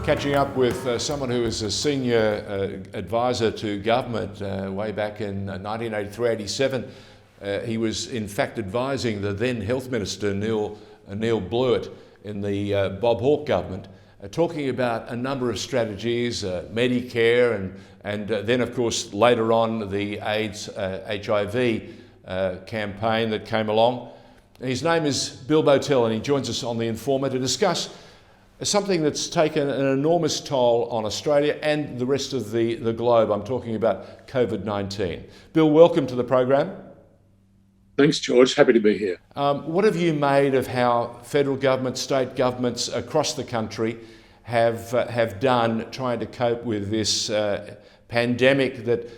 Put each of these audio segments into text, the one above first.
Catching up with someone who was a senior advisor to government way back in 1983-87. He was in fact advising the then Health Minister Neil Blewett in the Bob Hawke government, talking about a number of strategies, Medicare and then of course later on the AIDS HIV campaign that came along. His name is Bill Bowtell and he joins us on TheInformer to discuss something that's taken an enormous toll on Australia and the rest of the globe. I'm talking about COVID-19. Bill, welcome to the program. Thanks, George. Happy to be here. What have you made of how federal government, state governments across the country have done trying to cope with this pandemic that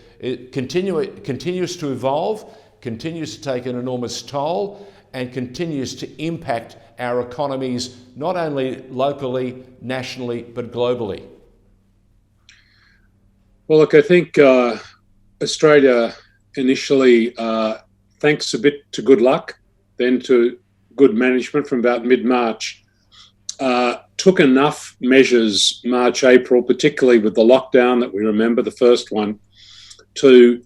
continues to evolve, continues to take an enormous toll, and continues to impact our economies, not only locally, nationally, but globally? Well, look, I think Australia initially, thanks a bit to good luck, then to good management from about mid-March, took enough measures, March, April, particularly with the lockdown that we remember, the first one, to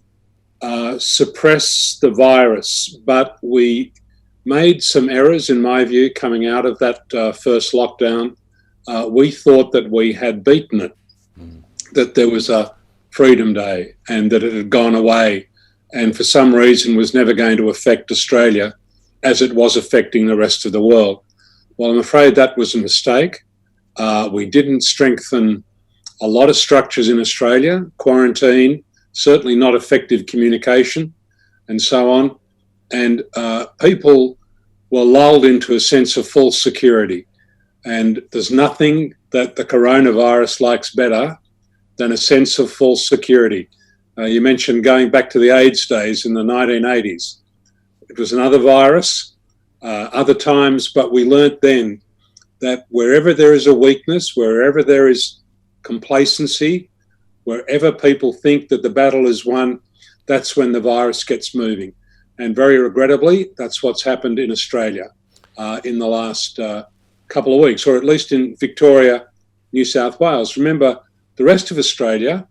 suppress the virus. But we made some errors, in my view, coming out of that first lockdown. We thought that we had beaten it, that there was a Freedom Day and that it had gone away and for some reason was never going to affect Australia as it was affecting the rest of the world. Well, I'm afraid that was a mistake. We didn't strengthen a lot of structures in Australia, quarantine, certainly not effective communication and so on. And people were lulled into a sense of false security. And there's nothing that the coronavirus likes better than a sense of false security. You mentioned going back to the AIDS days in the 1980s. It was another virus, other times, but we learnt then that wherever there is a weakness, wherever there is complacency, wherever people think that the battle is won, that's when the virus gets moving. And very regrettably, that's what's happened in Australia in the last couple of weeks, or at least in Victoria, New South Wales. Remember, the rest of Australia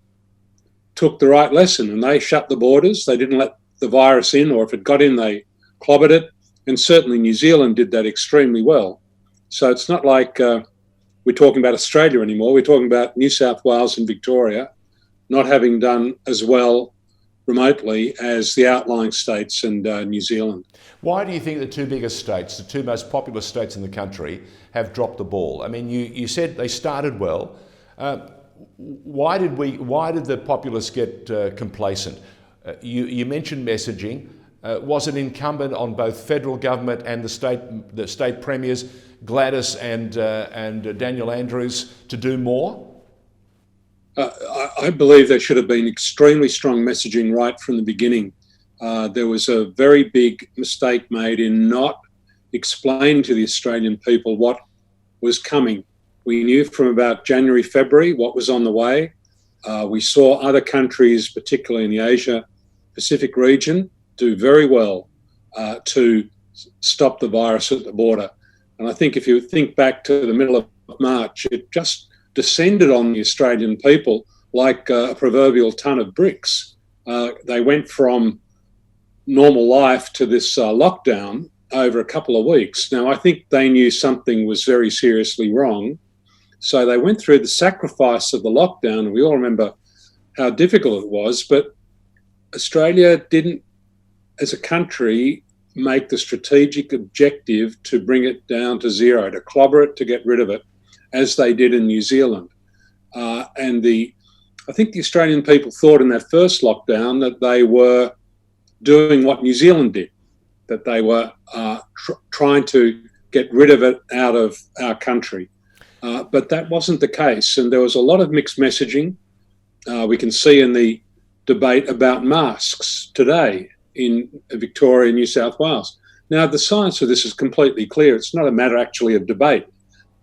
took the right lesson and they shut the borders. They didn't let the virus in, or if it got in, they clobbered it. And certainly New Zealand did that extremely well. So it's not like we're talking about Australia anymore. We're talking about New South Wales and Victoria not having done as well remotely as the outlying states and New Zealand. Why do you think the two biggest states, the two most populous states in the country, have dropped the ball? I mean, you said they started well. Why did the populace get complacent? You mentioned messaging. Was it incumbent on both federal government and the state premiers, Gladys and Daniel Andrews, to do more? I believe there should have been extremely strong messaging right from the beginning. There was a very big mistake made in not explaining to the Australian people what was coming. We knew from about January, February what was on the way. We saw other countries, particularly in the Asia-Pacific region, do very well to stop the virus at the border. And I think if you think back to the middle of March, it just descended on the Australian people like a proverbial ton of bricks. They went from normal life to this lockdown over a couple of weeks. Now, I think they knew something was very seriously wrong. So they went through the sacrifice of the lockdown, and we all remember how difficult it was. But Australia didn't, as a country, make the strategic objective to bring it down to zero, to clobber it, to get rid of it, as they did in New Zealand. I think the Australian people thought in that first lockdown that they were doing what New Zealand did, that they were trying to get rid of it out of our country. But that wasn't the case, and there was a lot of mixed messaging. We can see in the debate about masks today in Victoria and New South Wales. Now, the science of this is completely clear. It's not a matter actually of debate.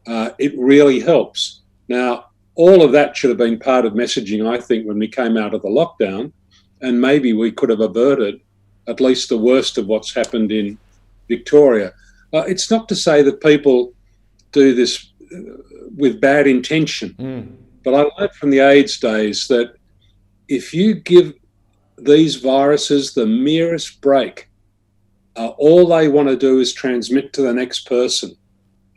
It really helps. Now, all of that should have been part of messaging, I think, when we came out of the lockdown, and maybe we could have averted at least the worst of what's happened in Victoria. It's not to say that people do this with bad intention. But I learned from the AIDS days that if you give these viruses the merest break, all they want to do is transmit to the next person.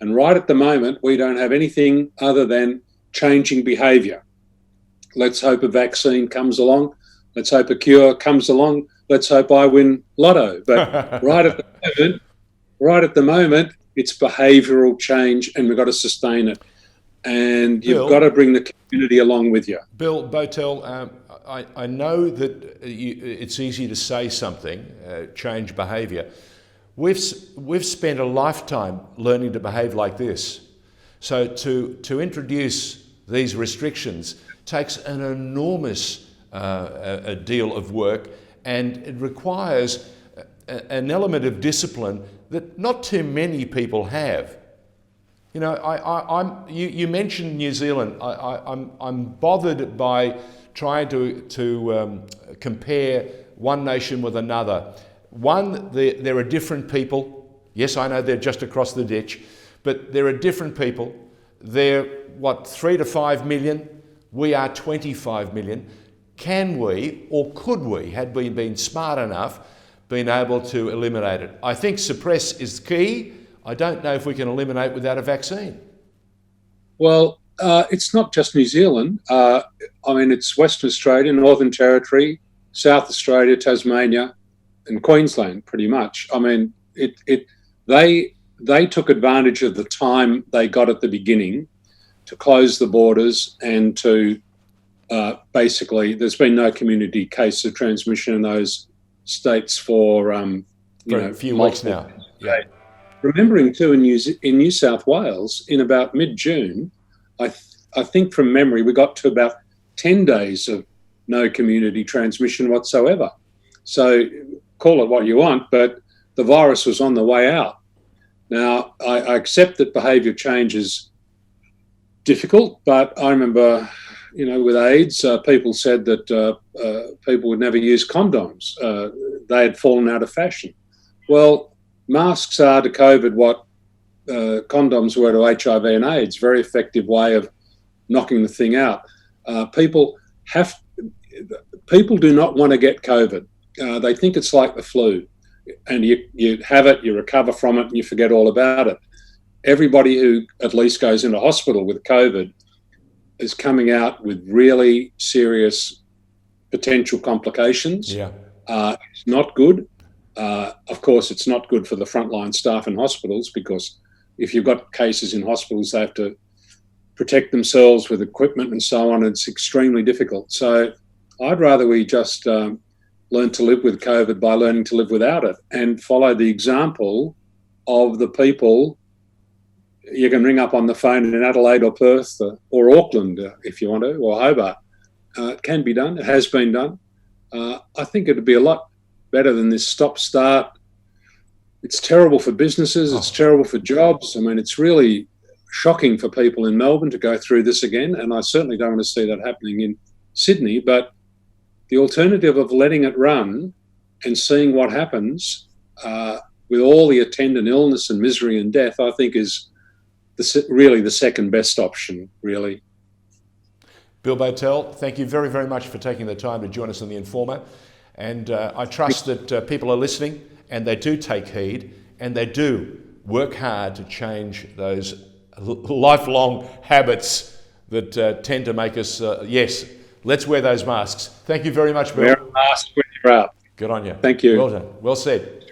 And right at the moment, we don't have anything other than changing behaviour. Let's hope a vaccine comes along. Let's hope a cure comes along. Let's hope I win lotto. But right at the moment, it's behavioural change, and we've got to sustain it. And you've got to bring the community along with you. Bill Bowtell, I know that it's easy to say something, change behaviour. We've spent a lifetime learning to behave like this. So to introduce these restrictions takes an enormous a deal of work, and it requires an element of discipline that not too many people have. You know, you mentioned New Zealand. I'm bothered by trying to compare one nation with another. One, there are different people. Yes, I know they're just across the ditch, but there are different people. They're, 3 to 5 million? We are 25 million. Can we, or could we, had we been smart enough, been able to eliminate it? I think suppress is key. I don't know if we can eliminate without a vaccine. Well, it's not just New Zealand. I mean, it's Western Australia, Northern Territory, South Australia, Tasmania, and Queensland, pretty much. I mean, they took advantage of the time they got at the beginning to close the borders and to basically, there's been no community case of transmission in those states for a few weeks now. Yeah. Remembering too, in New South Wales, in about mid-June, I think from memory, we got to about 10 days of no community transmission whatsoever. So call it what you want, but the virus was on the way out. Now, I accept that behaviour change is difficult, but I remember, you know, with AIDS, people said that people would never use condoms. They had fallen out of fashion. Well, masks are to COVID what condoms were to HIV and AIDS. Very effective way of knocking the thing out. People do not want to get COVID. They think it's like the flu, and you have it, you recover from it, and you forget all about it. Everybody who at least goes into hospital with COVID is coming out with really serious potential complications. Yeah. It's not good. Of course, it's not good for the frontline staff in hospitals, because if you've got cases in hospitals, they have to protect themselves with equipment and so on. It's extremely difficult. So I'd rather we just learn to live with COVID by learning to live without it, and follow the example of the people you can ring up on the phone in Adelaide or Perth or Auckland if you want to, or Hobart. It can be done. It has been done. I think it'd be a lot better than this stop-start. It's terrible for businesses. It's terrible for jobs. I mean, it's really shocking for people in Melbourne to go through this again, and I certainly don't want to see that happening in Sydney. But the alternative of letting it run and seeing what happens with all the attendant illness and misery and death, I think is really the second best option, really. Bill Bowtell, thank you very, very much for taking the time to join us on The Informer. And I trust that people are listening, and they do take heed, and they do work hard to change those lifelong habits that tend to make us, yes, let's wear those masks. Thank you very much, Bill. Wear a mask when you're out. Good on you. Thank you. Well done. Well said.